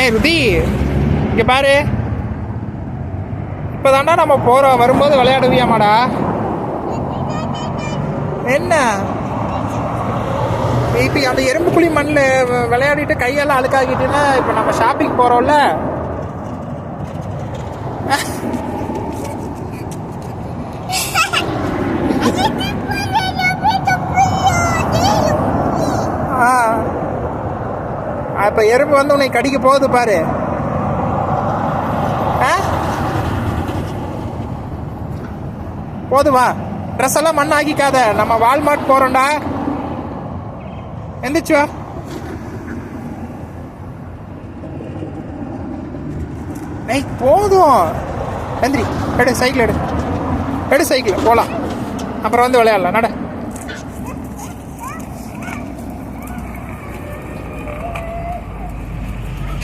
ஏய் ருதி, இங்கே பாரு. இப்போதாண்டா நம்ம போகிறோம். வரும்போது விளையாடுவியாமாடா? என்ன இப்போ அந்த எறும்பு புளி மண்ணில் விளையாடிட்டு கையெல்லாம் அழுக்காக்கிட்டுன்னா இப்போ நம்ம ஷாப்பிங் போகிறோம்ல. இப்போ எறும்பு வந்து உன்னை கடிக்க போகுது பாரு. போதுவா, ட்ரெஸ் எல்லாம் மண் ஆக்கிக்காத. நம்ம வால்மார்ட் போறோம்டா. எந்திரிச்சு வா. ஏய் போதும், எந்திரி. எடு சைக்கிள், எடு சைக்கிள் போகலாம். அப்புறம் வந்து விளையாடலாம். நட.